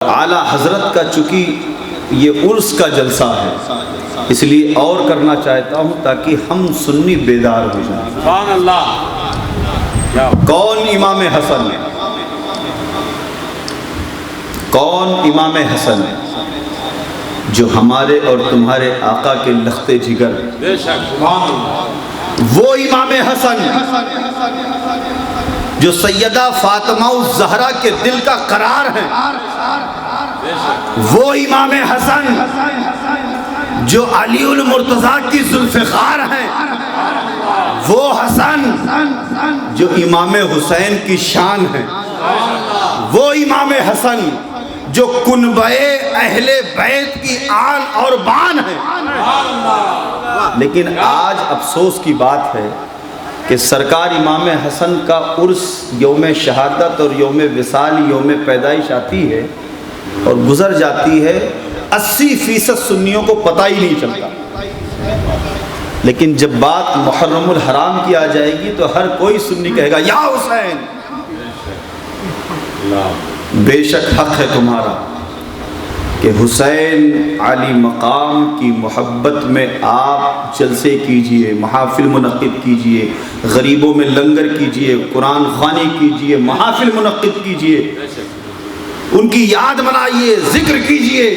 اعلیٰ حضرت کا چونکہ یہ عرس کا جلسہ ہے اس لیے اور کرنا چاہتا ہوں تاکہ ہم سنی بیدار ہو جائیں۔ سبحان اللہ۔ کون امام حسن ہے؟ کون امام حسن ہے؟ جو ہمارے اور تمہارے آقا کے لخت جگر، بے شک سبحان اللہ۔ وہ امام حسن جو سیدہ فاطمہ الزہرا کے دل کا قرار ہے، وہ امام حسن جو علی المرتضیٰ کی ذوالفقار ہیں، وہ حسن جو امام حسین کی شان ہے، وہ امام حسن جو کنبہ اہل بیت کی آن اور بان ہے۔ لیکن آج افسوس کی بات ہے کہ سرکار امام حسن کا عرس یوم شہادت اور یوم وصال یوم پیدائش آتی ہے اور گزر جاتی ہے، 80% سنیوں کو پتہ ہی نہیں چلتا۔ لیکن جب بات محرم الحرام کی آ جائے گی تو ہر کوئی سنی کہے گا یا حسین، بے شک حق ہے تمہارا کہ حسین علی مقام کی محبت میں آپ جلسے کیجئے، محافل منعقد کیجئے، غریبوں میں لنگر کیجئے، قرآن خوانی کیجئے، محافل منعقد کیجئے، ان کی یاد منائیے، ذکر کیجئے۔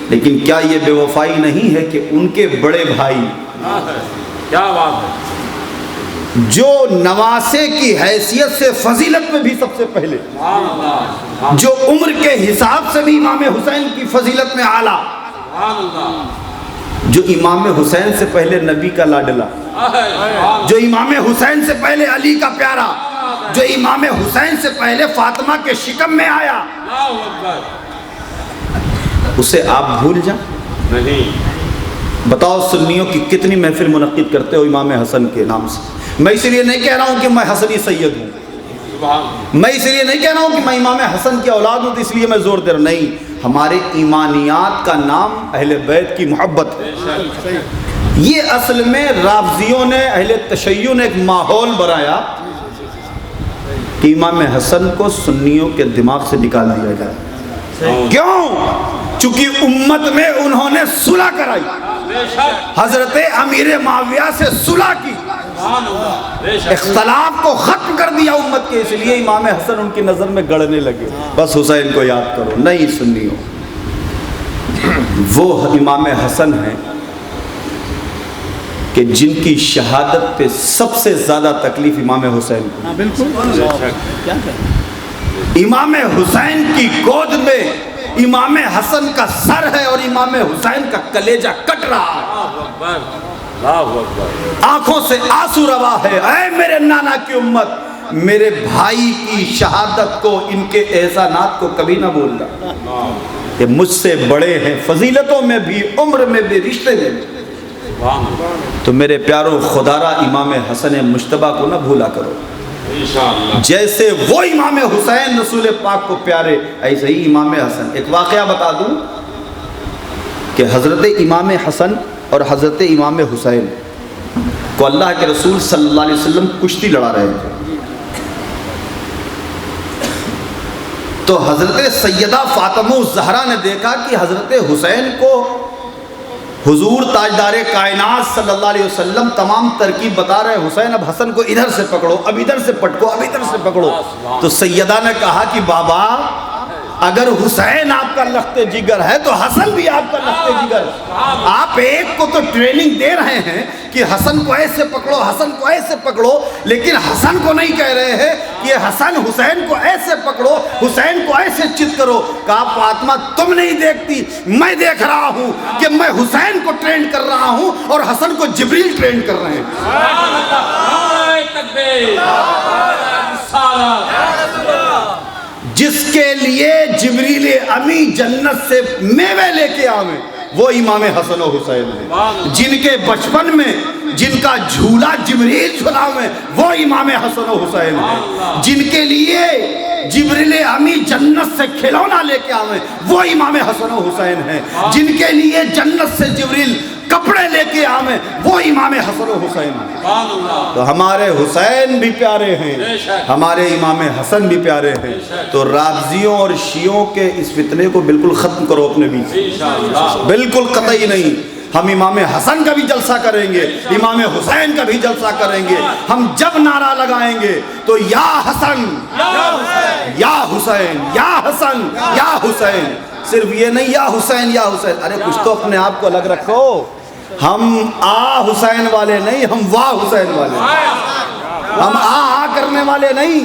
لیکن کیا یہ بے وفائی نہیں ہے کہ ان کے بڑے بھائی کیا بات ہے، جو نواسے کی حیثیت سے فضیلت میں بھی سب سے پہلے، جو عمر کے حساب سے بھی امام حسین کی فضیلت میں اعلیٰ، جو امام حسین سے پہلے نبی کا لاڈلا، جو امام حسین سے پہلے علی کا پیارا، جو امام حسین سے پہلے فاطمہ کے شکم میں آیا، اسے آپ بھول جائیں؟ نہیں۔ بتاؤ سنیوں کی کتنی محفل منعقد کرتے ہو امام حسن کے نام سے؟ میں اس لیے نہیں کہہ رہا ہوں کہ میں حسنی سید ہوں، میں اس لیے نہیں کہہ رہا ہوں کہ میں امام حسن کی اولاد ہوں تو اس لیے میں زور دے رہا ہوں، نہیں، ہمارے ایمانیات کا نام اہل بیت کی محبت ہے۔ یہ اصل میں رافضیوں نے، اہل تشیع نے ایک ماحول بنایا کہ امام حسن کو سنیوں کے دماغ سے نکال دیا جائے۔ کیوں؟ چونکہ امت میں انہوں نے صلح کرائی، حضرت امیر معاویہ سے صلح کی، اختلاف کو ختم کر دیا امت کے، اس لیے امام حسن ان کی نظر میں گڑنے لگے، بس حسین کو یاد کرو۔ نہیں سنیوں، وہ امام حسن ہیں کہ جن کی شہادت پہ سب سے زیادہ تکلیف امام حسین کو۔ امام حسین کی گود میں امام حسن کا سر ہے اور امام حسین کا کلیجہ کٹ رہا ہے، آنکھوں سے آنسو روا ہے۔ اے میرے نانا کی امت، میرے بھائی کی شہادت کو، ان کے احسانات کو کبھی نہ بھولنا، یہ مجھ سے بڑے ہیں فضیلتوں میں بھی، عمر میں بھی، رشتے میں بھی۔ تو میرے پیاروں، خدارا امام حسن مجتبیٰ کو نہ بھولا کرو۔ جیسے وہ امام حسین رسول پاک کو پیارے، ایسے ہی امام حسن۔ ایک واقعہ بتا دوں کہ حضرت امام حسن اور حضرت امام حسین کو اللہ کے رسول صلی اللہ علیہ وسلم کشتی لڑا رہے تھے، تو حضرت سیدہ فاطمہ الزہرا نے دیکھا کہ حضرت حسین کو حضور تاجدار کائنات صلی اللہ علیہ وسلم تمام ترکیب بتا رہے ہیں، حسین اب حسن کو ادھر سے پکڑو، اب ادھر سے پٹکو، اب ادھر سے پکڑو۔ تو سیدہ نے کہا کہ بابا اگر حسین آپ کا لخت جگر ہے تو حسن بھی آپ کا لخت جگر ہے۔ آپ ایک کو تو ٹریننگ دے رہے ہیں کہ حسن کو ایسے پکڑو، حسن کو ایسے پکڑو، لیکن حسن کو نہیں کہہ رہے ہیں کہ حسن حسین کو ایسے پکڑو، حسین کو ایسے چت کرو۔ کہا فاطمہ تم نہیں دیکھتی، میں دیکھ رہا ہوں کہ میں حسین کو ٹرین کر رہا ہوں اور حسن کو جبریل ٹرین کر رہے ہیں۔ جس کے لیے جبریل امی جنت سے میوے لے کے آوے وہ امام حسن و حسین ہیں، جن کے بچپن میں جن کا جھولا جبریل جھلاوے وہ امام حسن و حسین ہیں، جن کے لیے جبریل امی جنت سے کھلونا لے کے آوے وہ امام حسن و حسین ہیں، جن کے لیے جنت سے جبریل کپڑے لے کے آویں وہ امام حسن و حسین ہیں۔ سبحان اللہ۔ تو ہمارے حسین بھی پیارے ہیں، ہمارے امام حسن بھی پیارے ہیں، تو رافضیوں اور شیعوں کے اس فتنے کو بالکل ختم کرو اپنے بیچ، انشاءاللہ۔ بالکل قطعی نہیں۔ ہم امام حسن کا بھی جلسہ کریں گے، امام حسین کا بھی جلسہ کریں گے۔ ہم جب نعرہ لگائیں گے تو یا حسن یا حسین، یا حسن یا حسین، صرف یہ نہیں یا حسین یا حسین، ارے کچھ تو اپنے آپ کو الگ رکھو۔ ہم آ حسین والے نہیں، ہم واہ حسین والے ہیں۔ ہم آ کرنے والے نہیں،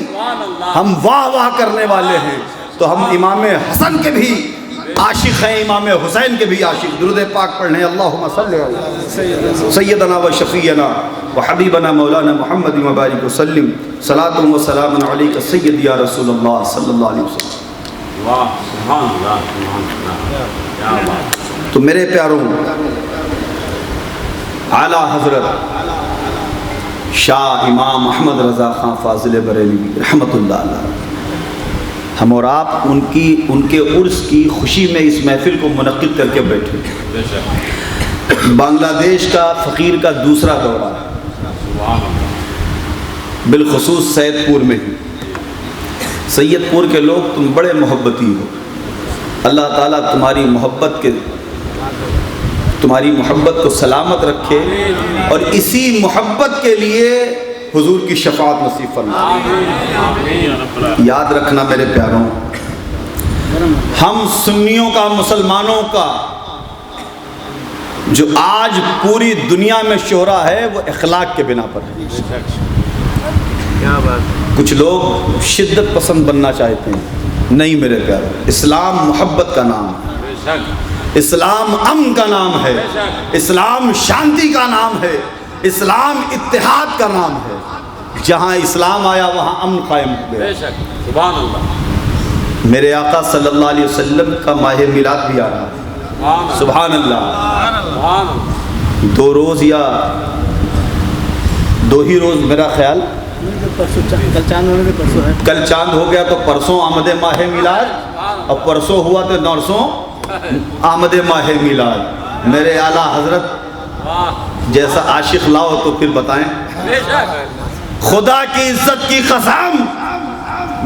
ہم واہ واہ کرنے والے ہیں۔ تو ہم امام حسن کے بھی عاشق ہیں، امام حسین کے بھی عاشق۔ درود پاک پڑھنے اللہم صلی علی سیدنا و شفیعنا و حبیبنا مولانا محمد مبارک وسلم، صلاۃ و سلام علیک سید یا رسول اللہ صلی اللہ علیہ وسلم۔ واہ، سبحان اللہ، سبحان اللہ، کیا بات۔ تو میرے پیاروں، اعلیٰ حضرت شاہ امام احمد رضا خان فاضل بریلوی رحمۃ اللہ علیہ، ہم اور آپ ان کے عرس کی خوشی میں اس محفل کو منعقد کر کے بیٹھے۔ بے شک، بنگلہ دیش کا فقیر کا دوسرا دورہ، سبحان اللہ۔ بالخصوص سید پور میں ہی۔ سید پور کے لوگ تم بڑے محبتی ہو، اللہ تعالیٰ تمہاری محبت کو سلامت رکھے، اور اسی محبت کے لیے حضور کی شفاعت نصیب فرمائے۔ یاد رکھنا میرے پیاروں، ہم سنیوں کا، مسلمانوں کا جو آج پوری دنیا میں شہرہ ہے وہ اخلاق کے بنا پر ہے۔ کچھ لوگ شدت پسند بننا چاہتے ہیں، نہیں میرے پیاروں، اسلام محبت کا نام ہے، اسلام امن کا نام ہے، اسلام شانتی کا نام ہے، اسلام اتحاد کا نام ہے۔ جہاں اسلام آیا وہاں امن قائم ہو گیا۔ بے شک، سبحان اللہ۔ میرے آقا صلی اللہ علیہ وسلم کا ماہ میلاد بھی آ رہا ہے، سبحان اللہ۔ سبحان اللہ۔ 2 روز یا 2 ہی روز میرا خیال، کل چاند ہو گیا تو پرسوں آمد ماہ میلاد، اور پرسوں ہوا تو نرسوں آمد ماہ میلاد۔ میرے اعلیٰ حضرت جیسا عاشق لاؤ تو پھر بتائیں۔ بے شک، خدا کی عزت کی قسم،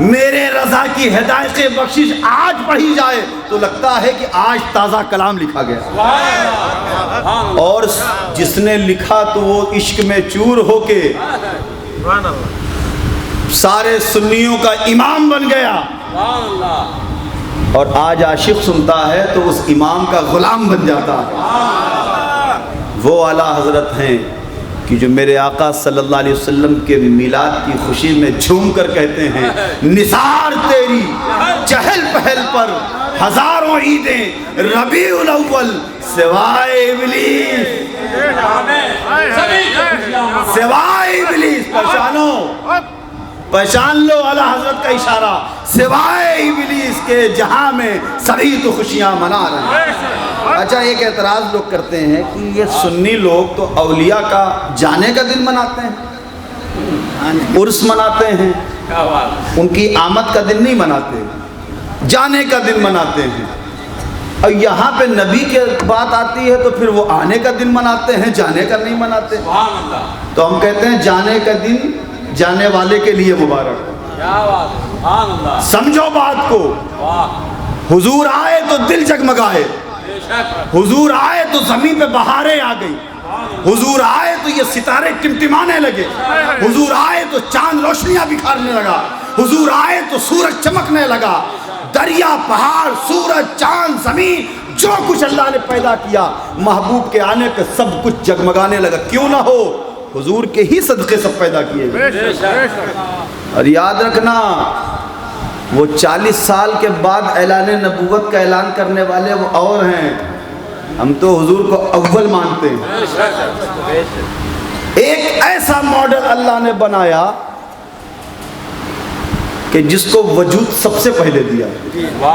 میرے رضا کی ہدایت بخشش آج پڑھی جائے تو لگتا ہے کہ آج تازہ کلام لکھا گیا، اور جس نے لکھا تو وہ عشق میں چور ہو کے سارے سنیوں کا امام بن گیا، سبحان اللہ۔ اور آج عاشق سنتا ہے تو اس امام کا غلام بن جاتا ہے۔ وہ اعلیٰ حضرت ہیں کہ جو میرے آقا صلی اللہ علیہ وسلم کے میلاد کی خوشی میں جھوم کر کہتے ہیں، نثار تیری چہل پہل پر ہزاروں عیدیں، ربیع الاول سوائے ابلیس، سوائے ابلیس، پہچان لو اعلیٰ حضرت کا اشارہ، سوائے ابلیس کے جہاں میں سبھی تو خوشیاں منا رہے ہیں۔ اچھا، ایک اعتراض لوگ کرتے ہیں کہ یہ سنی لوگ تو اولیاء کا جانے کا دن مناتے ہیں، عرس مناتے ہیں، ان کی آمد کا دن نہیں مناتے، جانے کا دن مناتے ہیں، اور یہاں پہ نبی کی بات آتی ہے تو پھر وہ آنے کا دن مناتے ہیں، جانے کا نہیں مناتے۔ تو ہم کہتے ہیں جانے کا دن جانے والے کے لیے مبارک۔ سمجھو بات کو، حضور آئے تو دل جگمگائے، حضور آئے تو زمین پہ بہاریں آ گئی، حضور آئے تو یہ ستارے ٹمٹمانے لگے، حضور آئے تو چاند روشنیاں بکھارنے لگا، حضور آئے تو سورج چمکنے لگا، دریا، پہاڑ، سورج، چاند، زمین، جو کچھ اللہ نے پیدا کیا محبوب کے آنے پہ سب کچھ جگمگانے لگا۔ کیوں نہ ہو، حضور کے ہی صدقے سب پیدا کیے گئے۔ اور یاد رکھنا، وہ 40 سال کے بعد اعلان نبوت کا اعلان کرنے والے وہ اور ہیں، ہم تو حضور کو اول مانتے ہیں۔ ایک ایسا ماڈل اللہ نے بنایا کہ جس کو وجود سب سے پہلے دیا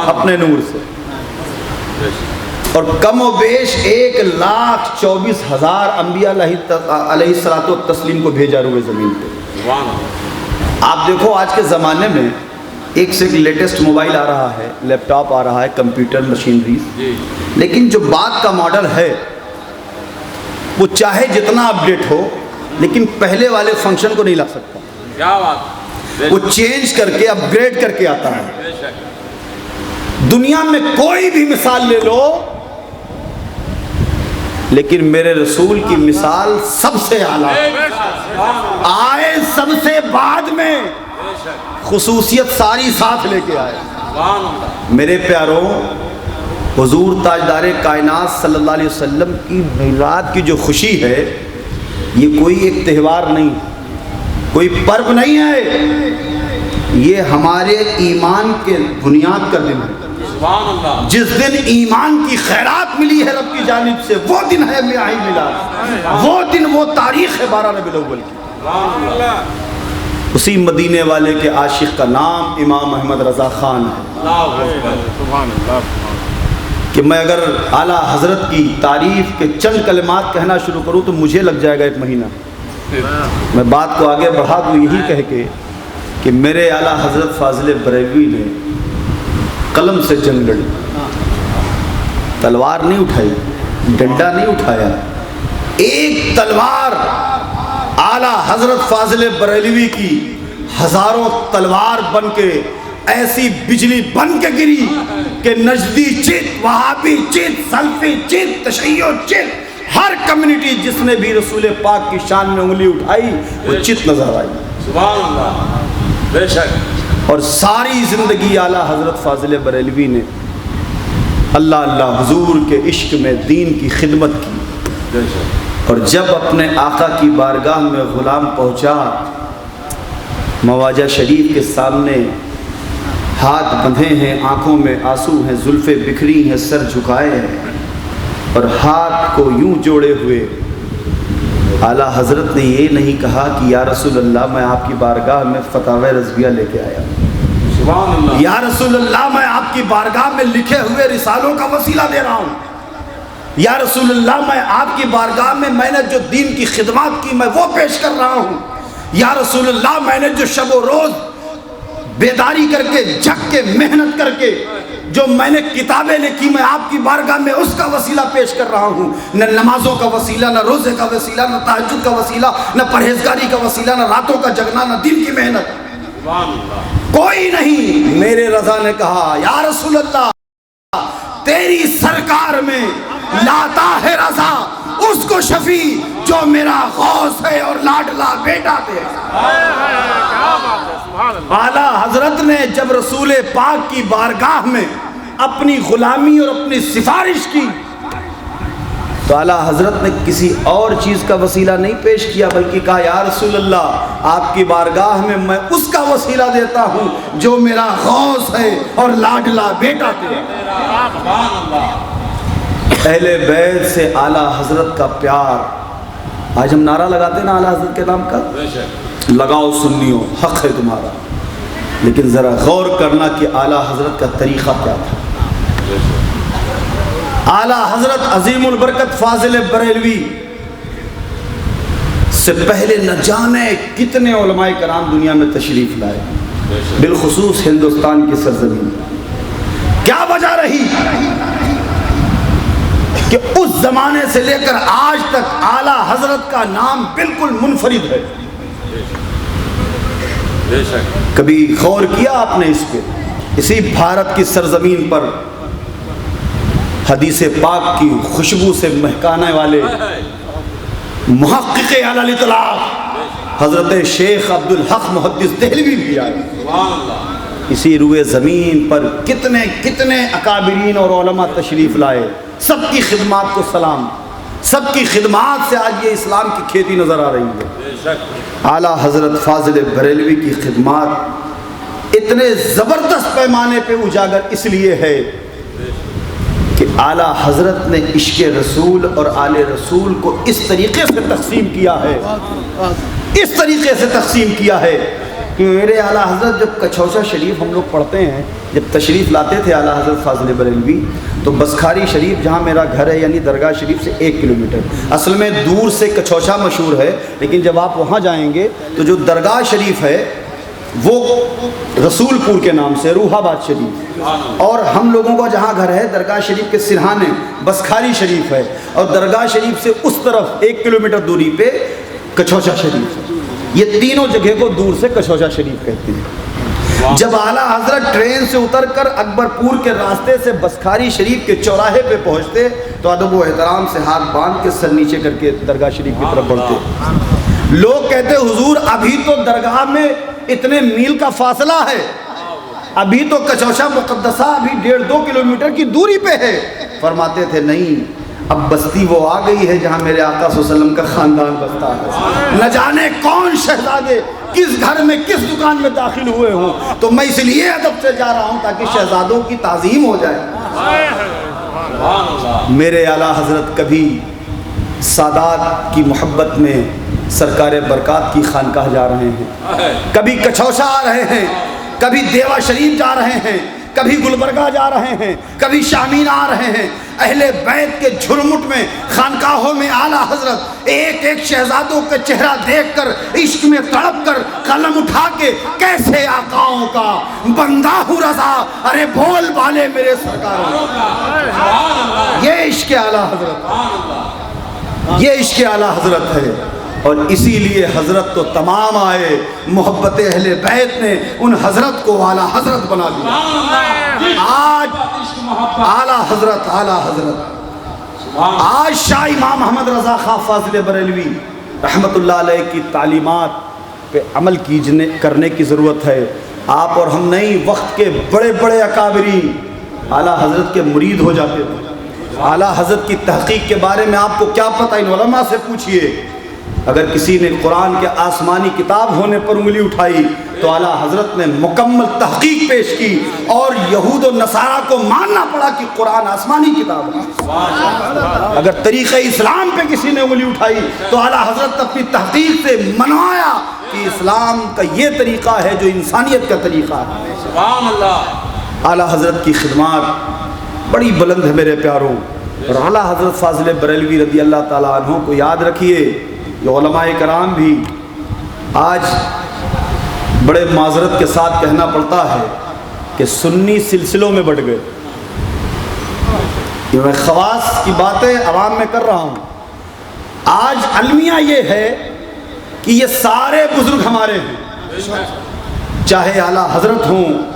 اپنے نور سے، اور کم و بیش 1,24,000 انبیاء علیہ الصلوۃ والتسلیم کو بھیجا روئے زمین پہ۔ آپ دیکھو آج کے زمانے میں ایک سے ایک لیٹسٹ موبائل آ رہا ہے، لیپ ٹاپ آ رہا ہے، کمپیوٹر، مشینریز، لیکن جو بات کا ماڈل ہے وہ چاہے جتنا اپڈیٹ ہو لیکن پہلے والے فنکشن کو نہیں لا سکتا. کیا بات. وہ چینج کر کے اپ گریڈ کر کے آتا ہے. بے شک. دنیا میں کوئی بھی مثال لے لو لیکن میرے رسول کی مثال سب سے اعلیٰ آئے سب سے بعد میں خصوصیت ساری ساتھ لے کے آئے. میرے پیاروں حضور تاجدار کائنات صلی اللہ علیہ وسلم کی میلاد کی جو خوشی ہے یہ کوئی ایک تہوار نہیں, کوئی پرو نہیں ہے, یہ ہمارے ایمان کے بنیاد کا دن ہے. جس دن ایمان کی خیرات ملی ہے رب کی جانب سے وہ دن ہے میاہی میلاد, وہ دن وہ تاریخ ہے 12 ربیع الاول کی. اسی مدینے والے کے عاشق کا نام امام احمد رضا خان ہے کہ میں اگر اعلیٰ حضرت کی تعریف کے چند کلمات کہنا شروع کروں تو مجھے لگ جائے گا 1 مہینہ. میں بات کو آگے بڑھا دوں یہی کہہ کے کہ میرے اعلیٰ حضرت فاضل بریلوی نے قلم سے جنگ لڑی, تلوار نہیں اٹھائی, ڈنڈا نہیں اٹھایا, ایک تلوار اعلیٰ حضرت فاضل بریلوی کی ہزاروں تلوار بن کے ایسی بجلی بن کے گری کہ نجدی چت, وہابی چت, سلفی چت, تشیع چت, ہر کمیونٹی جس نے بھی رسول پاک کی شان میں انگلی اٹھائی وہ چت نظر آئی. سبحان اللہ. بے شک. اور ساری زندگی اعلیٰ حضرت فاضل بریلوی نے اللہ اللہ حضور کے عشق میں دین کی خدمت کی. اور جب اپنے آقا کی بارگاہ میں غلام پہنچا مواجہ شریف کے سامنے ہاتھ بندھے ہیں, آنکھوں میں آنسو ہیں, زلفیں بکھری ہیں, سر جھکائے ہیں اور ہاتھ کو یوں جوڑے ہوئے اعلیٰ حضرت نے یہ نہیں کہا کہ یا رسول اللہ میں آپ کی بارگاہ میں فتاوی رضویہ لے کے آیا, سبحان اللہ. یا رسول اللہ میں آپ کی بارگاہ میں لکھے ہوئے رسالوں کا وسیلہ دے رہا ہوں, یا رسول اللہ میں آپ کی بارگاہ میں نے جو دین کی خدمات کی میں وہ پیش کر رہا ہوں, یا رسول اللہ میں نے جو شب و روز بیداری کر کے جگ کے محنت کر کے جو میں نے کتابیں لکھی میں آپ کی بارگاہ میں اس کا وسیلہ پیش کر رہا ہوں. نہ نمازوں کا وسیلہ, نہ روزے کا وسیلہ, نہ تہجد کا وسیلہ, نہ پرہیزگاری کا وسیلہ, نہ راتوں کا جگنا, نہ دن کی محنت, کوئی نہیں. میرے رضا نے کہا یا رسول اللہ تیری سرکار میں لاتا ہے رضا اس کو شفیع جو میرا غوث ہے اور لاڈلا بیٹا تیرا. اعلیٰ حضرت نے جب رسول پاک کی بارگاہ میں اپنی غلامی اور اپنی سفارش کی تو اعلیٰ حضرت نے کسی اور چیز کا وسیلہ نہیں پیش کیا بلکہ کہا یا رسول اللہ آپ کی بارگاہ میں اس کا وسیلہ دیتا ہوں جو میرا غوث ہے اور لاڈلا بیٹا تیرا. اہل بیت سے اعلیٰ حضرت کا پیار, آج ہم نعرہ لگاتے ہیں نا اعلیٰ حضرت کے نام کا, لگاؤ سنیو حق ہے تمہارا, لیکن ذرا غور کرنا کہ اعلیٰ حضرت کا طریقہ کیا تھا. اعلیٰ حضرت عظیم البرکت فاضل بریلوی سے پہلے نہ جانے کتنے علماء کرام دنیا میں تشریف لائے, بالخصوص ہندوستان کی سرزمین. کیا وجہ رہی کہ اس زمانے سے لے کر آج تک اعلیٰ حضرت کا نام بالکل منفرد ہے. کبھی غور کیا آپ نے اس پہ؟ اسی بھارت کی سرزمین پر حدیث پاک کی خوشبو سے مہکانے والے محقق اعلی الاطلاق حضرت شیخ عبدالحق محدث دہلوی بھی آئے. اسی روئے زمین پر کتنے کتنے اکابرین اور علماء تشریف لائے, سب کی خدمات کو سلام, سب کی خدمات سے آج یہ اسلام کی کھیتی نظر آ رہی ہے. اعلیٰ حضرت فاضل بریلوی کی خدمات اتنے زبردست پیمانے پہ اجاگر اس لیے ہے کہ اعلیٰ حضرت نے عشق رسول اور آل رسول کو اس طریقے سے تقسیم کیا ہے, اس طریقے سے تقسیم کیا ہے کہ میرے اعلیٰ حضرت جب کچھوچا شریف ہم لوگ پڑھتے ہیں, جب تشریف لاتے تھے اعلیٰ حضرت فاضل بریلوی تو بسکھاری شریف جہاں میرا گھر ہے یعنی درگاہ شریف سے 1 کلومیٹر, اصل میں دور سے کچھوچا مشہور ہے لیکن جب آپ وہاں جائیں گے تو جو درگاہ شریف ہے وہ رسول پور کے نام سے روح آباد شریف، اور ہم لوگوں کا جہاں گھر ہے درگاہ شریف کے سرہانے بسکھاری شریف ہے، اور درگاہ شریف سے اس طرف 1 کلومیٹر دوری پہ کچھوچا شریف ہے۔ یہ تینوں جگہ کو دور سے کچھوچا شریف کہتے ہیں۔ جب اعلیٰ حضرت ٹرین سے اتر کر اکبر پور کے راستے سے بسکھاری شریف کے چوراہے پہ پہنچتے تو ادب و احترام سے ہاتھ باندھ کے سر نیچے کر کے درگاہ شریف کی طرف بڑھتے۔ لوگ کہتے حضور ابھی تو درگاہ میں اتنے میل کا فاصلہ ہے، ابھی تو کچوشا مقدسہ ابھی 1.5-2 کلومیٹر کی دوری پہ ہے۔ فرماتے تھے نہیں، اب بستی وہ آ گئی ہے جہاں میرے آقا صلی اللہ علیہ وسلم کا خاندان بستا ہے، نہ جانے کون شہزادے کس گھر میں کس دکان میں داخل ہوئے ہوں، تو میں اس لیے ادب سے جا رہا ہوں تاکہ شہزادوں کی تعظیم ہو جائے۔ میرے اعلیٰ حضرت کبھی سادات کی محبت میں سرکار برکات کی خانقاہ جا رہے ہیں، کبھی کچھوشا آ رہے ہیں، کبھی دیوا شریف جا رہے ہیں، کبھی گلبرگہ جا رہے ہیں، کبھی شامین آ رہے ہیں۔ اہل بیت کے جھرمٹ میں خانقاہوں میں اعلیٰ حضرت ایک ایک شہزادوں کا چہرہ دیکھ کر عشق میں تڑپ کر قلم اٹھا کے کیسے آقاؤں کا بندہ ہوں رضا، ارے بول بالے میرے سرکاروں، یہ عشق اعلیٰ حضرت، یہ عشق اعلیٰ حضرت ہے۔ اور اسی لیے حضرت تو تمام آئے، محبت اہل بیت نے ان حضرت کو اعلیٰ حضرت بنا دیا۔ آج اعلیٰ حضرت آج شاہ امام محمد رضا خان فاضل بریلوی رحمت اللہ علیہ کی تعلیمات پہ عمل کرنے کی ضرورت ہے۔ آپ اور ہم نہیں، وقت کے بڑے بڑے اکابرین اعلیٰ حضرت کے مرید ہو جاتے تھے۔ اعلیٰ حضرت کی تحقیق کے بارے میں آپ کو کیا پتہ، ان علماء سے پوچھئے۔ اگر کسی نے قرآن کے آسمانی کتاب ہونے پر انگلی اٹھائی تو اعلیٰ حضرت نے مکمل تحقیق پیش کی، اور یہود و نصارہ کو ماننا پڑا کہ قرآن آسمانی کتاب ہے۔ اگر طریقہ اسلام پہ کسی نے انگلی اٹھائی تو اعلیٰ حضرت اپنی تحقیق سے منوایا کہ اسلام کا یہ طریقہ ہے جو انسانیت کا طریقہ ہے۔ سبحان اللہ۔ اعلیٰ حضرت کی خدمات بڑی بلند ہے میرے پیاروں، اور اعلیٰ حضرت فاضل بریلوی رضی اللہ تعالیٰ عنہ کو یاد رکھیے۔ یہ علماء کرام بھی آج بڑے معذرت کے ساتھ کہنا پڑتا ہے کہ سنی سلسلوں میں بٹ گئے۔ یہ میں خواص کی باتیں عوام میں کر رہا ہوں۔ آج المیہ یہ ہے کہ یہ سارے بزرگ ہمارے ہیں، چاہے اعلیٰ حضرت ہوں،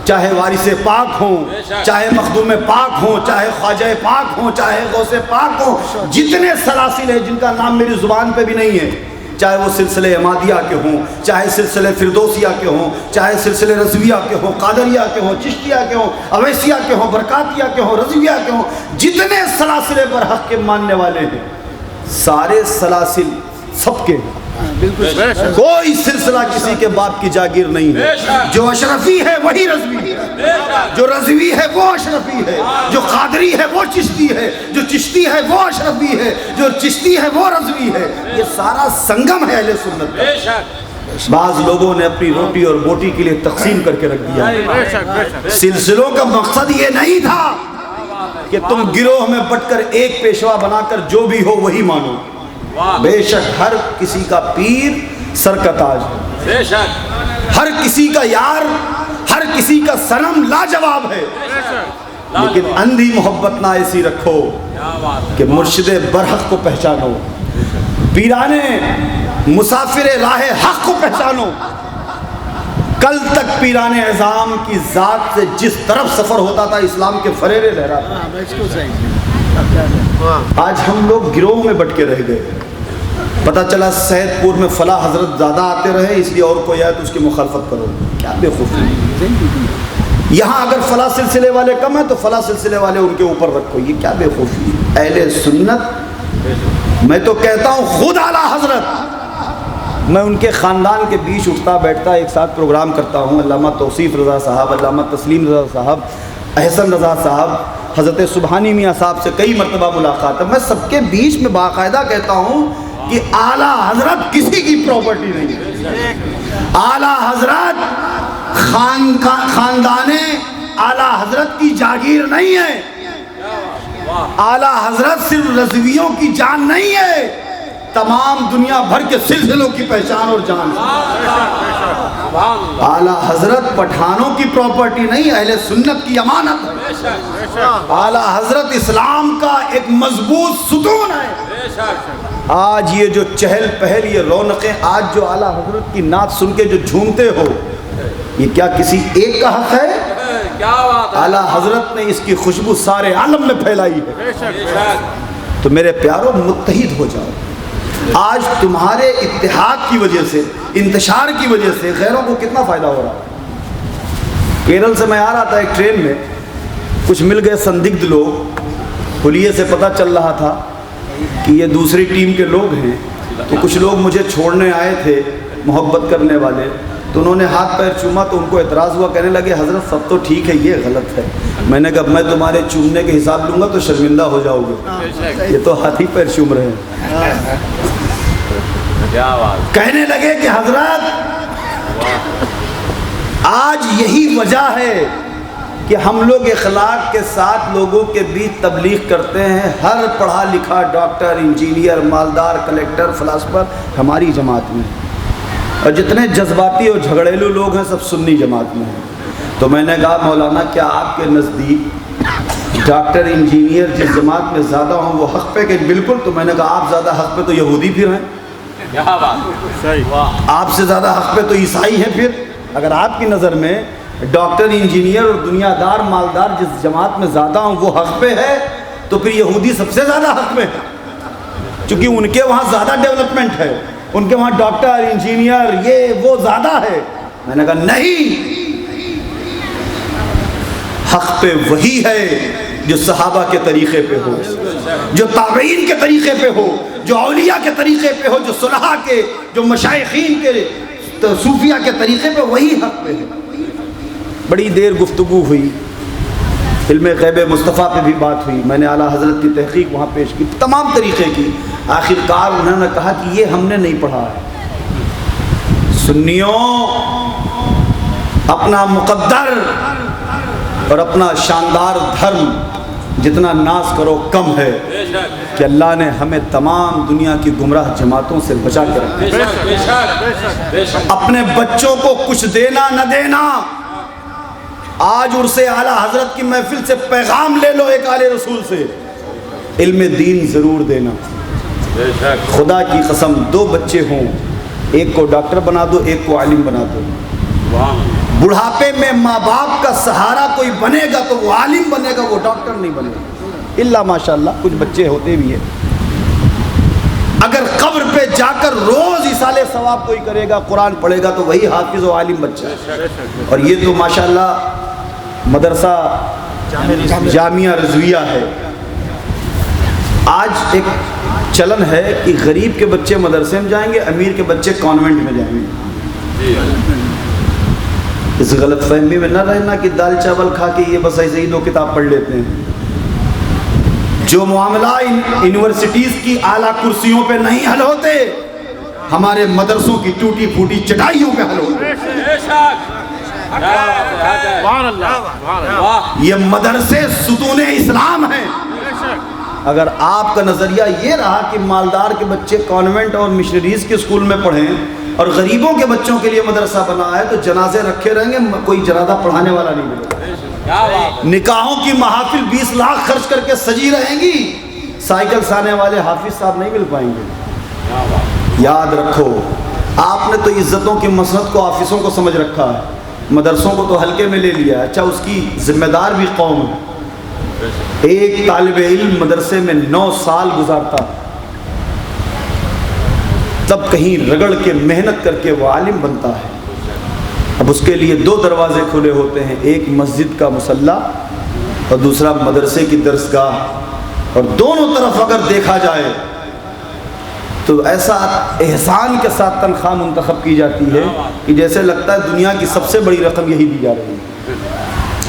چاہے وارث پاک ہوں، چاہے مخدوم پاک ہوں، چاہے خواجہ پاک ہوں، چاہے غوث پاک ہوں، جتنے سلاسل ہیں جن کا نام میری زبان پہ بھی نہیں ہے، چاہے وہ سلسلے عمادیہ کے ہوں، چاہے سلسلے فردوسیہ کے ہوں، چاہے سلسلے رضویہ کے ہوں، قادریہ کے ہوں، چشتیہ کے ہوں، اویسیہ کے ہوں، برکاتیہ کے ہوں، رضویہ کے ہوں، جتنے سلاسل برحق کے ماننے والے ہیں، سارے سلاسل سب کے ہیں، کوئی سلسلہ کسی کے باپ کی جاگیر نہیں ہے۔ جو اشرفی ہے وہی رضوی ہے، جو رضوی ہے وہ اشرفی ہے، جو قادری ہے وہ چشتی ہے، جو چشتی ہے وہ اشرفی ہے، جو چشتی ہے وہ رضوی ہے۔ یہ سارا سنگم ہے اہل سنت کا۔ بعض لوگوں نے اپنی روٹی اور بوٹی کے لیے تقسیم کر کے رکھ دیا۔ سلسلوں کا مقصد یہ نہیں تھا کہ تم گروہ میں بٹ کر ایک پیشوا بنا کر جو بھی ہو وہی مانو۔ بے شک ہر کسی کا پیر سر کا تاج ہے، بے شک ہر کسی کا یار، ہر کسی کا صنم لاجواب ہے، لیکن اندھی محبت نہ ایسی رکھو کہ مرشد برحق کو پہچانو، پیرانے مسافر راہ حق کو پہچانو۔ کل تک پیرانے اعظام کی ذات سے جس طرف سفر ہوتا تھا اسلام کے فریرے لہراتے، آج ہم لوگ گروہ میں بٹ کے رہ گئے۔ پتہ چلا سید پور میں فلاں حضرت زیادہ آتے رہے اس لیے اور کوئی آئے تو اس کی مخالفت کرو، کیا بے خوفی۔ یہاں اگر فلاں سلسلے والے کم ہیں تو فلاں سلسلے والے ان کے اوپر رکھو، یہ کیا بے خوفی۔ اہل سنت، میں تو کہتا ہوں خود اعلیٰ حضرت، میں ان کے خاندان کے بیچ اٹھتا بیٹھتا ایک ساتھ پروگرام کرتا ہوں، علامہ توصیف رضا صاحب، علامہ تسلیم رضا صاحب، احسن رضا صاحب، حضرت سبحانی میاں صاحب سے کئی مرتبہ ملاقات ہے۔ میں سب کے بیچ میں باقاعدہ کہتا ہوں کہ اعلیٰ حضرت کسی کی پراپرٹی نہیں ہے، اعلیٰ حضرت خاندان اعلیٰ حضرت کی جاگیر نہیں ہے، اعلیٰ حضرت صرف رضویوں کی جان نہیں ہے، تمام دنیا بھر کے سلسلوں کی پہچان اور جان اعلیٰ حضرت پٹھانوں کی پراپرٹی نہیں، اہل سنت کی امانت ہے۔ اعلیٰ حضرت اسلام کا ایک مضبوط ستون ہے۔ آج یہ جو چہل پہل، یہ رونقیں، آج جو اعلیٰ حضرت کی نعت سن کے جو جھومتے ہو، یہ کیا کسی ایک کا حق ہے؟ اعلیٰ حضرت نے اس کی خوشبو سارے عالم میں پھیلائی ہے۔ تو میرے پیاروں، متحد ہو جاؤ۔ آج تمہارے اتحاد کی وجہ سے، انتشار کی وجہ سے غیروں کو کتنا فائدہ ہو رہا ہے۔ کیرل سے میں آ رہا تھا ایک ٹرین میں، کچھ مل گئے سندگدھ لوگ، حلیے سے پتہ چل رہا تھا کہ یہ دوسری ٹیم کے لوگ ہیں، تو کچھ لوگ مجھے چھوڑنے آئے تھے محبت کرنے والے، تو انہوں نے ہاتھ پیر چوما تو ان کو اعتراض ہوا، کہنے لگے حضرت سب تو ٹھیک ہے، یہ غلط ہے۔ میں نے کہا میں تمہارے چومنے کے حساب لوں گا تو شرمندہ ہو جاؤ گے، یہ تو ہاتھ ہی پیر چوم رہے ہیں۔ کہنے لگے کہ حضرت آج یہی وجہ ہے کہ ہم لوگ اخلاق کے ساتھ لوگوں کے بیچ تبلیغ کرتے ہیں۔ ہر پڑھا لکھا ڈاکٹر، انجینئر، مالدار، کلیکٹر، فلاسفر ہماری جماعت میں، اور جتنے جذباتی اور جھگڑیلو لوگ ہیں سب سنی جماعت میں ہیں۔ تو میں نے کہا مولانا کیا آپ کے نزدیک ڈاکٹر، انجینئر جس جماعت میں زیادہ ہوں وہ حق پہ؟ کہ بالکل۔ تو میں نے کہا آپ زیادہ حق پہ تو یہودی پھر ہیں، آپ سے زیادہ حق پہ تو عیسائی ہیں پھر۔ اگر آپ کی نظر میں ڈاکٹر، انجینئر اور دنیا دار، مالدار جس جماعت میں زیادہ ہوں وہ حق پہ ہے، تو پھر یہودی سب سے زیادہ حق پہ ہے، چونکہ ان کے وہاں زیادہ ڈیولپمنٹ ہے، ان کے وہاں ڈاکٹر، انجینئر، یہ وہ زیادہ ہے۔ میں نے کہا نہیں، حق پہ وہی ہے جو صحابہ کے طریقے پہ ہو، جو تابعین کے طریقے پہ ہو، جو اولیاء کے طریقے پہ ہو، جو صلحاء کے، جو مشائخین کے، صوفیاء کے طریقے پہ، وہی حق پہ ہے۔ بڑی دیر گفتگو ہوئی، علم غیب مصطفیٰ پہ بھی بات ہوئی، میں نے اعلیٰ حضرت کی تحقیق وہاں پیش کی، تمام طریقے کی۔ آخر کار انہوں نے کہا کہ یہ ہم نے نہیں پڑھا ہے۔ سنیوں، اپنا مقدر اور اپنا شاندار دھرم جتنا ناز کرو کم ہے کہ اللہ نے ہمیں تمام دنیا کی گمراہ جماعتوں سے بچا کے رکھا۔ اپنے بچوں کو کچھ دینا نہ دینا، آج عرص اعلیٰ حضرت کی محفل سے پیغام لے لو ایک آل رسول سے، علم دین ضرور دینا۔ خدا کی قسم، 2 بچے ہوں، ایک کو ڈاکٹر بنا دو، ایک کو عالم بنا دو۔ بڑھاپے میں ماں باپ کا سہارا کوئی بنے گا تو وہ عالم بنے گا، وہ ڈاکٹر نہیں بنے گا، الا ماشاءاللہ کچھ بچے ہوتے بھی ہیں۔ اگر قبر پہ جا کر روز ایصال ثواب کوئی کرے گا، قرآن پڑھے گا، تو وہی حافظ و عالم بچہ ہے۔ اور یہ تو ماشاءاللہ مدرسہ جامعہ رضویہ ہے۔ آج ایک چلن ہے کہ غریب کے بچے مدرسے میں جائیں گے، امیر کے بچے کانوینٹ میں جائیں گے۔ اس غلط فہمی میں نہ رہنا کہ دال چاول کھا کے یہ بس ایسے ہی 2 کتاب پڑھ لیتے ہیں۔ جو معاملہ یونیورسٹیز کی اعلیٰ کرسیوں پہ نہیں حل ہوتے، ہمارے مدرسوں کی ٹوٹی پھوٹی چٹائیوں پہ حل ہوتے۔ یہ مدرسے ستون اسلام ہیں۔ اگر آپ کا نظریہ یہ رہا کہ مالدار کے بچے کانوینٹ اور مشنریز کے اسکول میں پڑھیں اور غریبوں کے بچوں کے لیے مدرسہ بنا ہے، تو جنازے رکھے رہیں گے، کوئی جنازہ پڑھانے والا نہیں ملے گا۔ نکاحوں کی محافل 20 لاکھ خرچ کر کے سجی رہیں گی، سائیکل سانے والے حافظ صاحب نہیں مل پائیں گے۔ یاد رکھو، آپ نے تو عزتوں کی مسند کو، آفسوں کو سمجھ رکھا ہے، مدرسوں کو تو ہلکے میں لے لیا ہے۔ اچھا، اس کی ذمہ دار بھی قوم ہے۔ ایک طالب علم مدرسے میں 9 سال گزارتا، تب کہیں رگڑ کے محنت کر کے وہ عالم بنتا ہے۔ اب اس کے لیے 2 دروازے کھلے ہوتے ہیں، ایک مسجد کا مصلی اور دوسرا مدرسے کی درسگاہ، اور دونوں طرف اگر دیکھا جائے تو ایسا احسان کے ساتھ تنخواہ منتخب کی جاتی ہے کہ جیسے لگتا ہے دنیا کی سب سے بڑی رقم یہی دی جا رہی ہے۔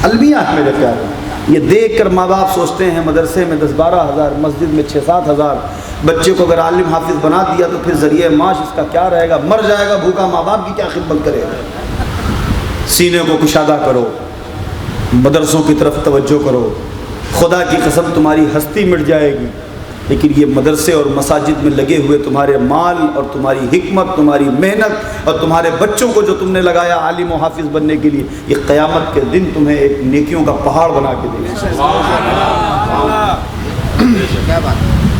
المیہ ہے میرے پیارے، یہ دیکھ کر ماں باپ سوچتے ہیں مدرسے میں 10-12 ہزار، مسجد میں 6-7 ہزار، بچے کو اگر عالم حافظ بنا دیا تو پھر ذریعہ معاش اس کا کیا رہے گا؟ مر جائے گا بھوکا، ماں باپ کی کیا خدمت کرے گا؟ سینے کو کشادہ کرو، مدرسوں کی طرف توجہ کرو، خدا کی قسم تمہاری ہستی مٹ جائے گی۔ لیکن یہ مدرسے اور مساجد میں لگے ہوئے تمہارے مال اور تمہاری حکمت، تمہاری محنت اور تمہارے بچوں کو جو تم نے لگایا عالم و حافظ بننے کے لیے، یہ قیامت کے دن تمہیں ایک نیکیوں کا پہاڑ بنا کے دے گا۔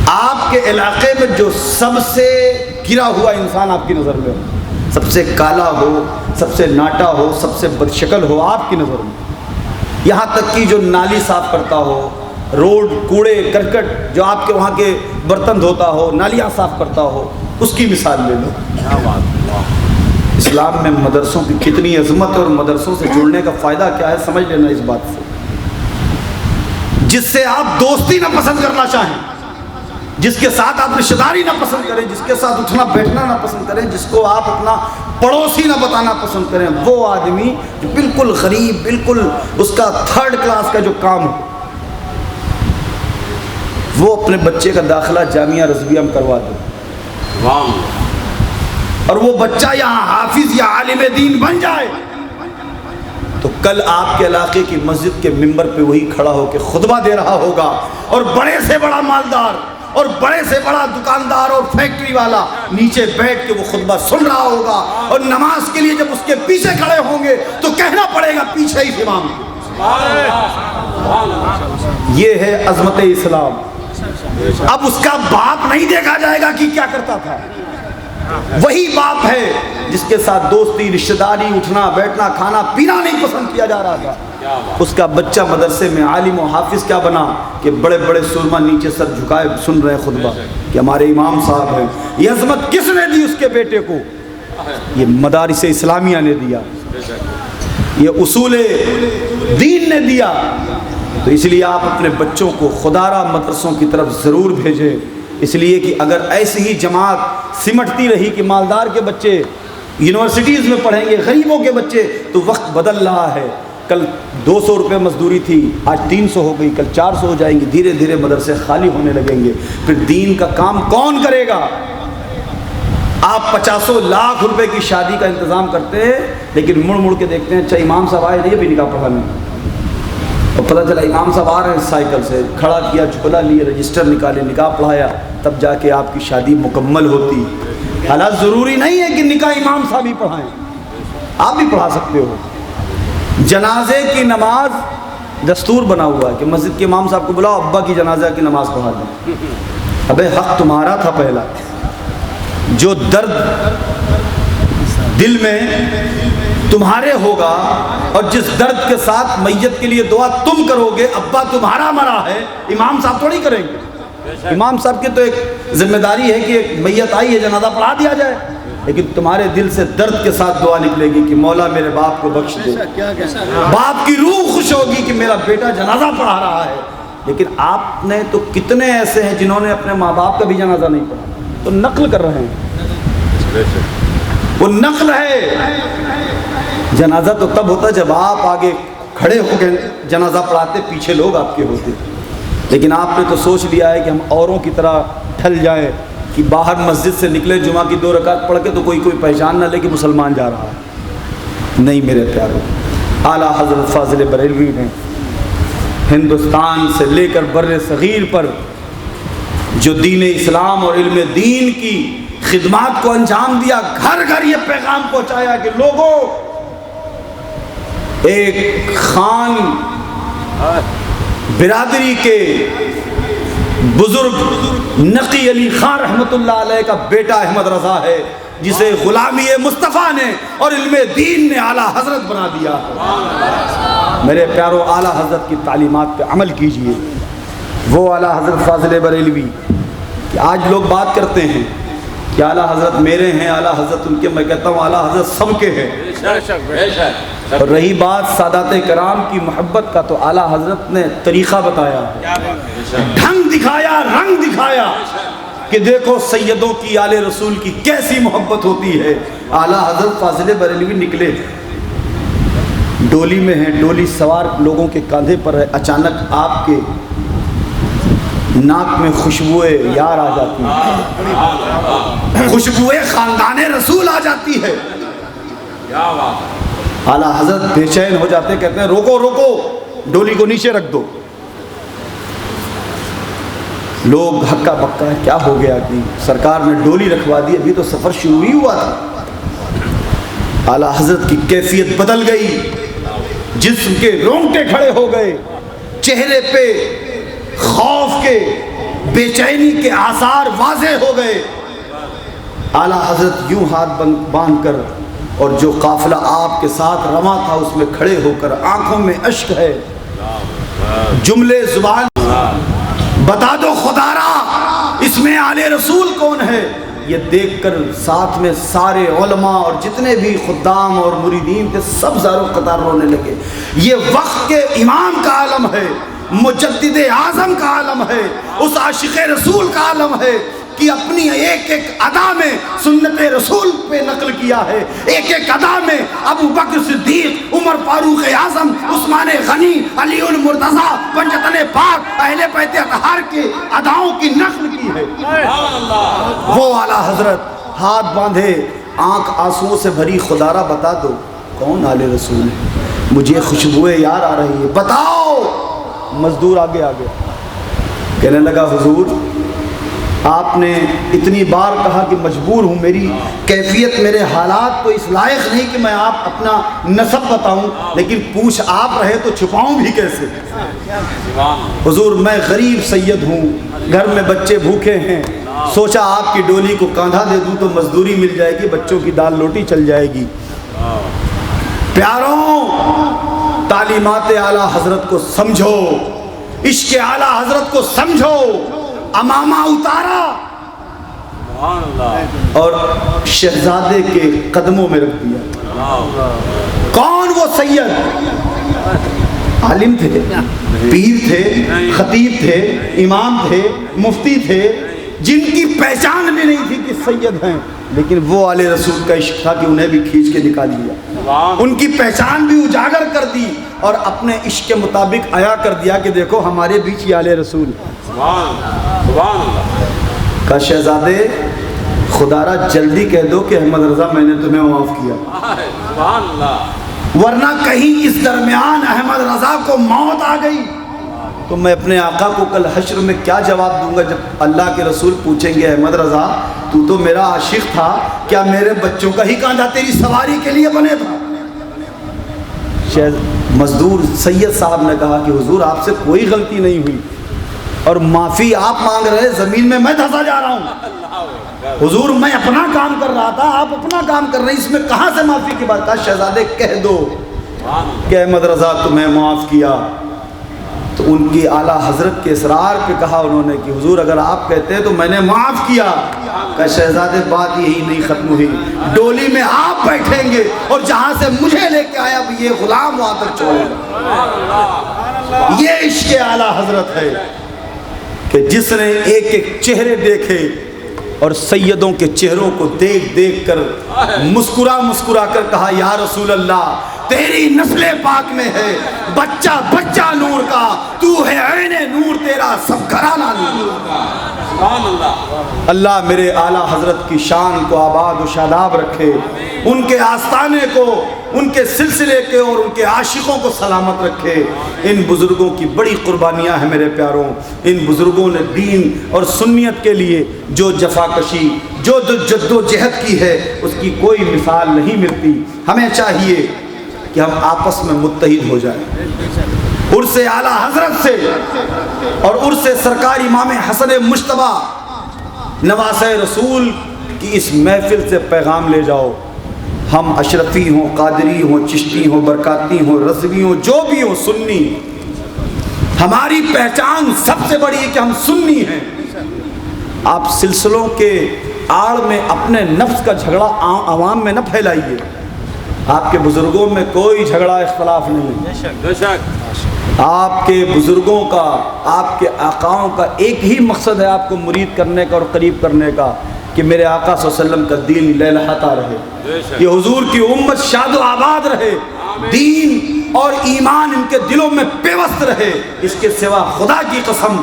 آپ کے علاقے میں جو سب سے گرا ہوا انسان آپ کی نظر میں ہو، سب سے کالا ہو، سب سے ناٹا ہو، سب سے بدشکل ہو آپ کی نظر میں، یہاں تک کہ جو نالی صاف کرتا ہو، روڈ کوڑے کرکٹ جو آپ کے وہاں کے برتن دھوتا ہو، نالیاں صاف کرتا ہو، اس کی مثال لے لو۔ اسلام میں مدرسوں کی کتنی عظمت اور مدرسوں سے جڑنے کا فائدہ کیا ہے سمجھ لینا اس بات سے۔ جس سے آپ دوستی نہ پسند کرنا چاہیں، جس کے ساتھ آپ رشتہ داری نہ پسند کریں، جس کے ساتھ اٹھنا بیٹھنا نہ پسند کریں، جس کو آپ اپنا پڑوسی نہ بتانا پسند کریں، وہ آدمی جو بالکل غریب، بالکل اس کا تھرڈ کلاس کا جو کام ہے، وہ اپنے بچے کا داخلہ جامعہ رضویہ میں کروا دے اور وہ بچہ یہاں حافظ یا عالم دین بن جائے، تو کل آپ کے علاقے کی مسجد کے ممبر پہ وہی کھڑا ہو کے خطبہ دے رہا ہوگا، اور بڑے سے بڑا مالدار اور بڑے سے بڑا دکاندار اور فیکٹری والا نیچے بیٹھ کے وہ خطبہ سن رہا ہوگا، اور نماز کے لیے جب اس کے پیچھے کھڑے ہوں گے تو کہنا پڑے گا پیچھے ہی امام۔ یہ ہے عظمت اسلام۔ اب اس کا باپ نہیں دیکھا جائے گا کہ کیا کرتا تھا، وہی باپ ہے جس کے ساتھ دوستی، رشتہ داری، اٹھنا بیٹھنا، کھانا پینا نہیں پسند کیا جا رہا تھا، اس کا بچہ مدرسے میں عالم و حافظ کیا بنا کہ بڑے بڑے سرما نیچے سر جھکائے سن رہے خطبہ کہ ہمارے امام صاحب ہیں۔ یہ عظمت کس نے دی اس کے بیٹے کو؟ یہ مدارس اسلامیہ نے دیا، یہ اصول دین نے دیا۔ تو اس لیے آپ اپنے بچوں کو خدارہ مدرسوں کی طرف ضرور بھیجیں، اس لیے کہ اگر ایسی ہی جماعت سمٹتی رہی کہ مالدار کے بچے یونیورسٹیز میں پڑھیں گے، غریبوں کے بچے، تو وقت بدل رہا ہے۔ کل 200 روپے مزدوری تھی، آج 300 ہو گئی، کل 400 ہو جائیں گی، دھیرے دھیرے مدرسے خالی ہونے لگیں گے، پھر دین کا کام کون کرے گا؟ آپ 50 لاکھ روپے کی شادی کا انتظام کرتے ہیں، لیکن مڑ مڑ کے دیکھتے ہیں اچھا امام صاحب آئے نہیں ابھی نکاح پڑھانے، اور پتہ چلا امام صاحب آ رہے ہیں سائیکل سے، کھڑا کیا، جھولا لیے، رجسٹر نکالے، نکاح پڑھایا، تب جا کے آپ کی شادی مکمل ہوتی۔ حالات ضروری نہیں ہے کہ نکاح امام صاحب ہی پڑھائیں، آپ بھی پڑھا سکتے ہو۔ جنازے کی نماز دستور بنا ہوا ہے کہ مسجد کے امام صاحب کو بلاؤ، ابا کی جنازہ کی نماز پڑھا دیں۔ ابے حق تمہارا تھا پہلا، جو درد دل میں تمہارے ہوگا اور جس درد کے ساتھ میت کے لیے دعا تم کرو گے، ابا تمہارا مرا ہے، امام صاحب تھوڑی کریں گے۔ امام صاحب کی تو ایک ذمہ داری ہے کہ ایک میت آئی ہے جنازہ پڑھا دیا جائے، لیکن تمہارے دل سے درد کے ساتھ دعا نکلے گی کہ مولا میرے باپ کو بخش دے، باپ کی روح خوش ہوگی کہ میرا بیٹا جنازہ پڑھا رہا ہے۔ لیکن آپ نے تو کتنے ایسے ہیں جنہوں نے اپنے ماں باپ کا بھی جنازہ نہیں پڑھا، تو نقل کر رہے ہیں، وہ نقل ہے۔ جنازہ تو تب ہوتا جب آپ آگے کھڑے ہو کے جنازہ پڑھاتے، پیچھے لوگ آپ کے ہوتے، لیکن آپ نے تو سوچ لیا ہے کہ ہم اوروں کی طرح ڈھل جائیں کہ باہر مسجد سے نکلے جمعہ کی 2 رکعت پڑھ کے تو کوئی پہچان نہ لے کہ مسلمان جا رہا ہے۔ نہیں میرے پیارو، اعلیٰ حضرت فاضل بریلوی نے ہندوستان سے لے کر بر صغیر پر جو دین اسلام اور علم دین کی خدمات کو انجام دیا، گھر گھر یہ پیغام پہنچایا کہ لوگوں، ایک خان برادری کے بزرگ نقی علی خان رحمت اللہ علیہ کا بیٹا احمد رضا ہے، جسے غلامی مصطفیٰ نے اور علم دین نے اعلیٰ حضرت بنا دیا۔ میرے پیارو، اعلیٰ حضرت کی تعلیمات پہ عمل کیجئے۔ وہ اعلیٰ حضرت فاضل بریلوی کہ آج لوگ بات کرتے ہیں کہ اعلیٰ حضرت میرے ہیں، اعلیٰ حضرت ان کے، میں کہتا ہوں اعلیٰ حضرت سب کے ہیں۔ اور رہی بات سادات کرام کی محبت کا، تو اعلیٰ حضرت نے طریقہ بتایا، ڈھنگ دکھایا، رنگ دکھایا کہ دیکھو سیدوں کی، آل رسول کی کیسی محبت ہوتی ہے۔ اعلیٰ حضرت فاضل بریلوی نکلے، ڈولی میں ہیں، ڈولی سوار لوگوں کے کاندھے پر ہے، اچانک آپ کے ناک میں خوشبوئے یار آ جاتی ہے، خوشبوئے خاندان رسول آ جاتی ہے۔ اعلیٰ حضرت بے چین ہو جاتے، کہتے ہیں روکو روکو، ڈولی کو نیچے رکھ دو۔ لوگ ہکا بکا کیا ہو گیا کہ سرکار نے ڈولی رکھوا دی، ابھی تو سفر شروع ہی ہوا تھا۔ اعلیٰ حضرت کی کیفیت بدل گئی، جسم کے رونگٹے کھڑے ہو گئے، چہرے پہ خوف کے، بے چینی کے آثار واضح ہو گئے۔ اعلیٰ حضرت یوں ہاتھ باندھ کر، اور جو قافلہ آپ کے ساتھ رواں تھا اس میں کھڑے ہو کر، آنکھوں میں اشک ہے، جملے زبان، بتا دو خدا را اس میں آل رسول کون ہے؟ یہ دیکھ کر ساتھ میں سارے علماء اور جتنے بھی خدام اور مریدین تھے سب زارو قطار رونے لگے۔ یہ وقت کے امام کا عالم ہے، مجدد اعظم کا عالم ہے، اس عاشق رسول کا عالم ہے کہ اپنی ایک ایک ادا میں سنت رسول پہ نقل کیا ہے، ایک ایک ادا میں ابو بکر صدیق، عمر فاروق اعظم، عثمان غنی، علی المرتضیٰ، پنجتن پاک، اہل بیت اطہار کے اداؤں کی نقل کی ہے۔ وہ اعلیٰ حضرت ہاتھ باندھے، آنکھ آنسوؤں سے بھری، خدا را بتا دو کون آل رسول ہے؟ مجھے خوشبوئے یار آ رہی ہے، بتاؤ۔ مزدور آگے آ گیا، کہنے لگا حضور آپ نے اتنی بار کہا کہ مجبور ہوں، میری کیفیت، میرے حالات تو اس لائق نہیں کہ میں آپ اپنا نسب بتاؤں، لیکن پوچھ آپ رہے تو چھپاؤں بھی کیسے؟ حضور میں غریب سید ہوں، گھر میں بچے بھوکے ہیں، سوچا آپ کی ڈولی کو کاندھا دے دوں تو مزدوری مل جائے گی، بچوں کی دال روٹی چل جائے گی۔ پیاروں، تعلیمات اعلیٰ حضرت کو سمجھو، عشق اعلیٰ حضرت کو سمجھو۔ امامہ اتارا اور شہزادے کے قدموں میں رکھ دیا۔ کون وہ سید؟ عالم تھے، پیر تھے، خطیب تھے، امام تھے، مفتی تھے، جن کی پہچان بھی نہیں تھی کہ سید ہیں، لیکن وہ آل رسول کا عشق تھا کہ انہیں بھی کھینچ کے نکال لیا، ان کی پہچان بھی اجاگر کر دی اور اپنے عشق کے مطابق عیا کر دیا کہ دیکھو ہمارے بیچ یہ آل رسول۔ کہا شہزادے خدا را جلدی کہہ دو کہ احمد رضا میں نے تمہیں معاف کیا، ورنہ کہیں اس درمیان احمد رضا کو موت آ گئی تو میں اپنے آقا کو کل حشر میں کیا جواب دوں گا جب اللہ کے رسول پوچھیں گے احمد رضا تو میرا عاشق تھا، کیا میرے بچوں کا ہی کاندھا تیری سواری کے لیے بنے تھا؟ مزدور سید صاحب نے کہا کہ حضور آپ سے کوئی غلطی نہیں ہوئی اور معافی آپ مانگ رہے، زمین میں دھسا جا رہا ہوں۔ حضور میں اپنا کام کر رہا تھا، آپ اپنا کام کر رہے ہیں، اس میں کہاں سے معافی کی بات؟ کہا شہزادے کہہ دو کہ احمد رضا تمہیں معاف کیا۔ تو ان کی اعلیٰ حضرت کے اصرار پہ کہا انہوں نے کہ حضور اگر آپ کہتے ہیں تو میں نے معاف کیا۔ کہ شہزادے بات یہی نہیں ختم ہوئی، ڈولی میں آپ بیٹھیں گے اور جہاں سے مجھے لے کے آیا یہ غلام وہاں تک چھوڑے گا۔ یہ عشق اعلیٰ حضرت ہے کہ جس نے ایک ایک چہرے دیکھے اور سیدوں کے چہروں کو دیکھ دیکھ کر مسکرا مسکرا کر کہا یا رسول اللہ تیری نسل پاک میں ہے بچہ بچہ نور کا، تو ہے عین نور تیرا سب گھرانہ نور کا۔ اللہ میرے اعلیٰ حضرت کی شان کو آباد و شاداب رکھے، ان کے آستانے کو، ان کے سلسلے کے اور ان کے عاشقوں کو سلامت رکھے۔ ان بزرگوں کی بڑی قربانیاں ہیں میرے پیاروں، ان بزرگوں نے دین اور سنیت کے لیے جو جفاکشی، جو جد و جہد کی ہے اس کی کوئی مثال نہیں ملتی۔ ہمیں چاہیے کہ ہم آپس میں متحد ہو جائیں، عرس اعلیٰ حضرت سے اور عرس سرکار امام حسن مجتبیٰ نواسہ رسول کی اس محفل سے پیغام لے جاؤ۔ ہم اشرفی ہوں، قادری ہوں، چشتی ہوں، برکاتی ہوں، رضوی ہوں، جو بھی ہوں، سنی، ہماری پہچان سب سے بڑی ہے کہ ہم سنی ہیں۔ آپ سلسلوں کے آڑ میں اپنے نفس کا جھگڑا عوام میں نہ پھیلائیے۔ آپ کے بزرگوں میں کوئی جھگڑا اختلاف نہیں، آپ کے بزرگوں کا، آپ کے آقاؤں کا ایک ہی مقصد ہے آپ کو مرید کرنے کا اور قریب کرنے کا کہ میرے آقا صلی اللہ علیہ وسلم کا دین لہلہاتا رہے، کہ حضور کی امت شاد و آباد رہے، دین اور ایمان ان کے دلوں میں پیوست رہے، اس کے سوا خدا کی قسم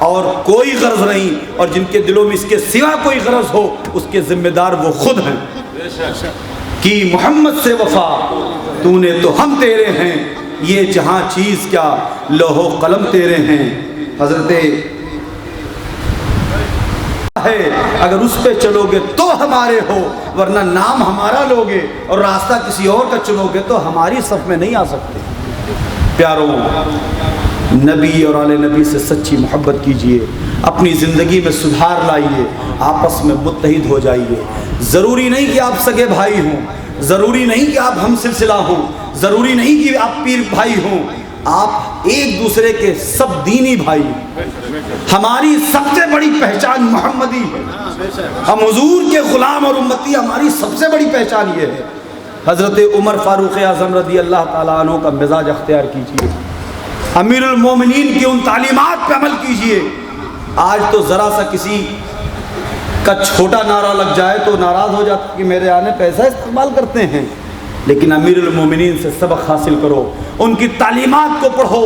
اور کوئی غرض نہیں، اور جن کے دلوں میں اس کے سوا کوئی غرض ہو اس کے ذمہ دار وہ خود ہیں۔ کہ محمد سے وفا تو نے تو ہم تیرے ہیں، یہ جہاں چیز کیا لوح و قلم تیرے ہیں۔ حضرت ہے اگر اس پہ چلو گے تو ہمارے ہو، ورنہ نام ہمارا لوگے اور راستہ کسی اور کا چنو گے تو ہماری صف میں نہیں آ سکتے۔ پیاروں، نبی اور آل نبی سے سچی محبت کیجئے، اپنی زندگی میں سدھار لائیے، آپس میں متحد ہو جائیے۔ ضروری نہیں کہ آپ سگے بھائی ہوں، ضروری نہیں کہ آپ ہم سلسلہ ہوں، ضروری نہیں کہ آپ پیر بھائی ہوں، آپ ایک دوسرے کے سب دینی بھائی۔ ہماری سب سے بڑی پہچان محمدی ہے، ہم حضور کے غلام اور امتی، ہماری سب سے بڑی پہچان یہ ہے۔ حضرت عمر فاروق اعظم رضی اللہ تعالیٰ عنہ کا مزاج اختیار کیجئے، امیر المومنین کی ان تعلیمات پہ عمل کیجئے۔ آج تو ذرا سا کسی کا چھوٹا نعرہ لگ جائے تو ناراض ہو جاتا کہ میرے آنے پیسہ استعمال کرتے ہیں، لیکن امیر المومنین سے سبق حاصل کرو، ان کی تعلیمات کو پڑھو۔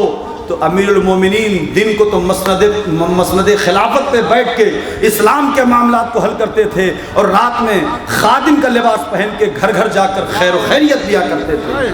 تو امیر المومنین دن کو تو مسند خلافت پہ بیٹھ کے اسلام کے معاملات کو حل کرتے تھے، اور رات میں خادم کا لباس پہن کے گھر گھر جا کر خیر و خیریت دیا کرتے تھے۔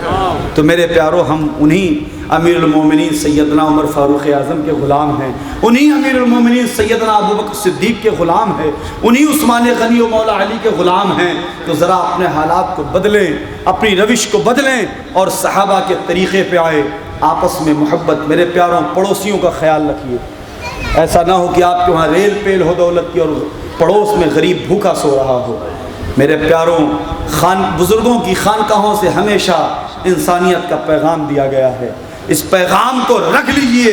تو میرے پیارو، ہم انہی امیر المومنین سیدنا عمر فاروق اعظم کے غلام ہیں، انہی امیر المومنین سیدنا ابوبکر صدیق کے غلام ہیں، انہی عثمان غنی و مولا علی کے غلام ہیں۔ تو ذرا اپنے حالات کو بدلیں، اپنی روش کو بدلیں اور صحابہ کے طریقے پہ آئے، آپس میں محبت۔ میرے پیاروں، پڑوسیوں کا خیال رکھیے، ایسا نہ ہو کہ آپ کے وہاں ریل پیل ہو دولت کی اور پڑوس میں غریب بھوکا سو رہا ہو۔ میرے پیاروں، بزرگوں کی خانقاہوں سے ہمیشہ انسانیت کا پیغام دیا گیا ہے، اس پیغام کو رکھ لیجئے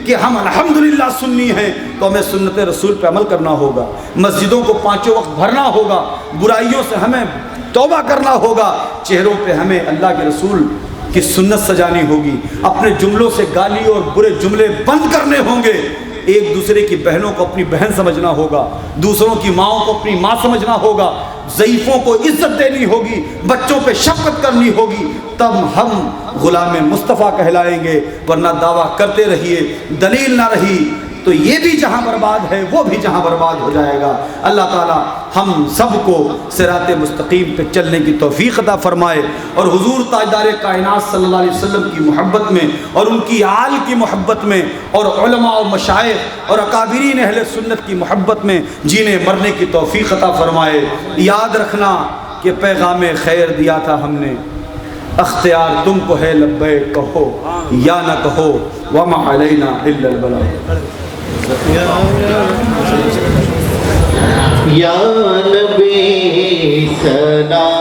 کہ ہم الحمدللہ سنی ہیں تو ہمیں سنت رسول پہ عمل کرنا ہوگا، مسجدوں کو پانچوں وقت بھرنا ہوگا، برائیوں سے ہمیں توبہ کرنا ہوگا، چہروں پہ ہمیں اللہ کے رسول کی سنت سجانی ہوگی، اپنے جملوں سے گالی اور برے جملے بند کرنے ہوں گے، ایک دوسرے کی بہنوں کو اپنی بہن سمجھنا ہوگا، دوسروں کی ماؤں کو اپنی ماں سمجھنا ہوگا، ضعیفوں کو عزت دینی ہوگی، بچوں پہ شفقت کرنی ہوگی، تب ہم غلام مصطفیٰ کہلائیں گے۔ ورنہ دعویٰ کرتے رہیے، دلیل نہ رہی تو یہ بھی جہاں برباد ہے وہ بھی جہاں برباد ہو جائے گا۔ اللہ تعالیٰ ہم سب کو صراط مستقیم پہ چلنے کی توفیق عطا فرمائے، اور حضور تاجدار کائنات صلی اللہ علیہ وسلم کی محبت میں اور ان کی آل کی محبت میں اور علماء و مشائخ اور اکابرین اہل سنت کی محبت میں جینے مرنے کی توفیق عطا فرمائے۔ یاد رکھنا کہ پیغام خیر دیا تھا ہم نے، اختیار تم کو ہے، لبیک کہو یا نہ کہو، وما علینا الا البلاغ۔ یا نبی سلام